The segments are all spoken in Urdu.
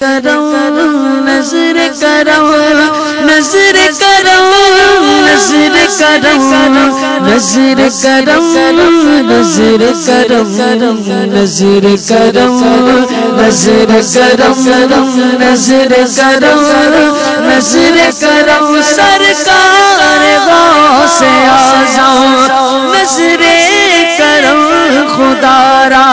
کرم نظر کرم نظر کرم نظر کرم نظر کرم نظر کرم نظر کرم نظر کرم نظر کرم نظر کرم سرکار غوث اعظم نظر کرم خدا را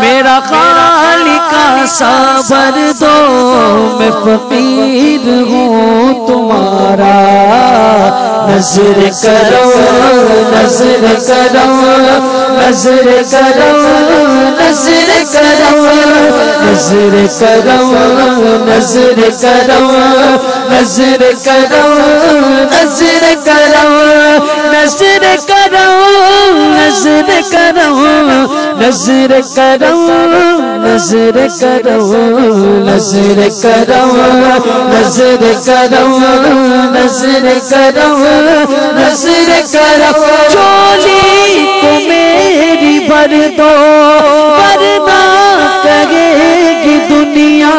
میرا خالق صبر دو میں فقیر ہوں تمہارا نظر کرو نظر کرو نظر کرو نظر کرو نظر کرو نظر کرو نظر کرو نظر کرو نظر کرو نظر کرو نظر کرو نظر کرو نظر کرو نظر کرو نظر کرو نظر کرو چولی کو میری بھر دو ورنہ کہے گی دنیا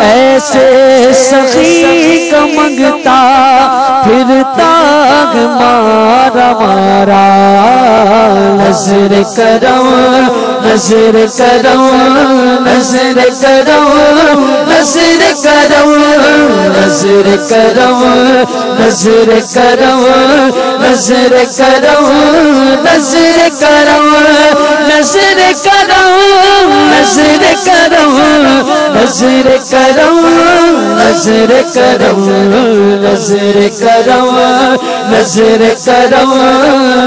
ایسے سخی کا منگتا پھرتا مارا مارا نظر کرو نظر کرو نظر کرو نظر کرو نظر کرو نظر کرو نظر کرو نظر کرو نظر کرو نظر کرو نظر کرو نظر کرو نظر کرو نظر کرو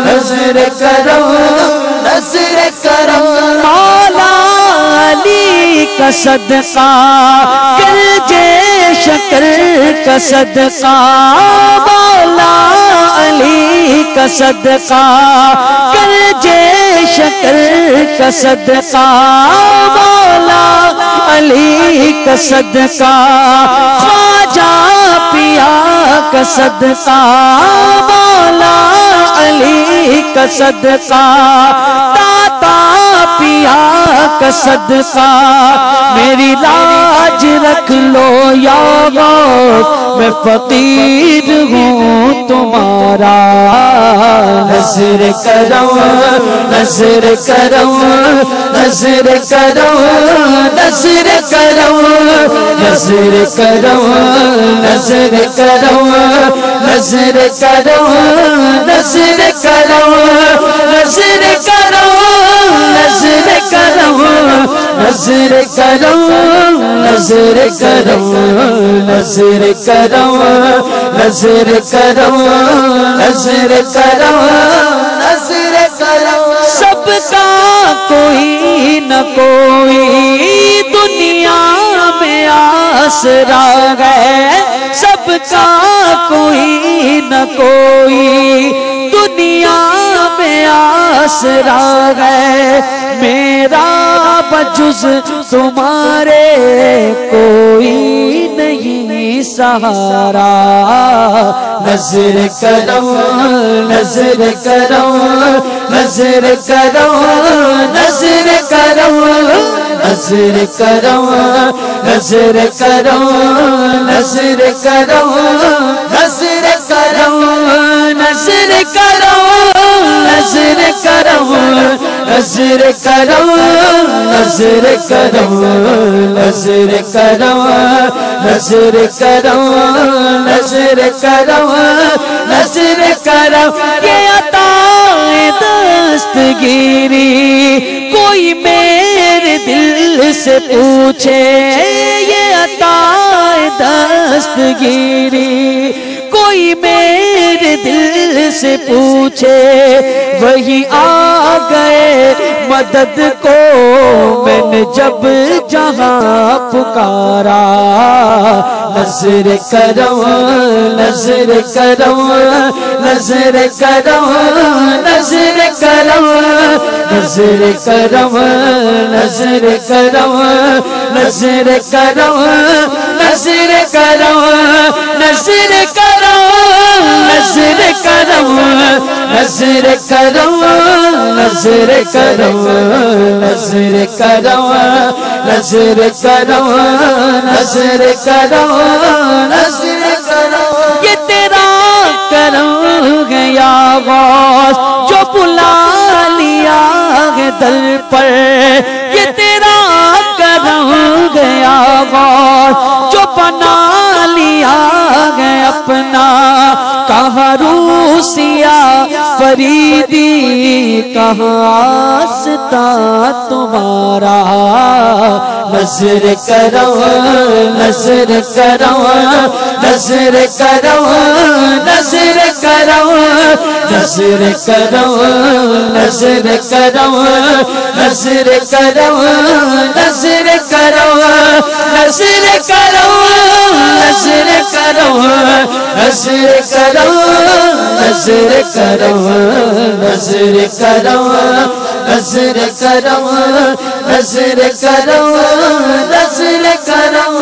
نظر کرو نظر کرو مولا علی کا صدقہ گرجے شکر کا صدقہ مولا علی کا صدقہ گرجے شکر کا صدقہ مولا علی کا صدقہ خواجہ پیا کا صدقہ مولا علی کا صدقہ داتا پیا کا صدقہ میری لاج رکھ لو یا غوث میں فقیر ہوں تمہارا نظر کرو نظر کرو نظر کرو نظر کرو نظر کرو نظر کرو نظر کرو نظر کرو نظر کرو نظر کرو نظر کرو نظر کرو نظر کرو نظر کرو نظر کرو نظر کرو سب کا کوئی نہ کوئی دنیا میں آسرا ہے سب کا کوئی نہ کوئی دنیا میں آسرا ہے میرا بجز تمہارے کوئی نہیں سہارا نظر کرو نظر کرو نظر کرو نظر کرو نظر کرو نظر کرو نظر کرو نظر کرو نظر کرو نظر کرو نظر کرو نظر کرو نظر کرو نظر کرو نظر کرو نظر کرو یہ عطا دستگیری کوئی میرے دل سے پوچھے یہ عطا دستگیری کوئی میرے دل سے پوچھے وہی آ گئے مدد کو میں نے جب جہاں پکارا نظر کرو نظر کرو نظر کرو نظر کرو نظر کرو نظر کرو نظر کرو نظر کرو نظر کرو نظر کرم نظر کرم نظر کرم نظر کرم نظر کرم نظر کرم نظر کرم یہ تیرا کرم ہے یا غوث جو بلا لیا ہے در پر یہ تیرا کرم ہے یا غوث جو بنا لیا ہے اپنا کہاں روسیا فریدی کہاں آستا تمہارا نظر کرو نظر کرو نظر کرو نظر کرو نظر کرو نظر کرو نظر کرو نظر کرو نظر کرو نظر کرو نظر کرو نظر کرو نظر کرو نظر کرو نظر کرو نظر کرو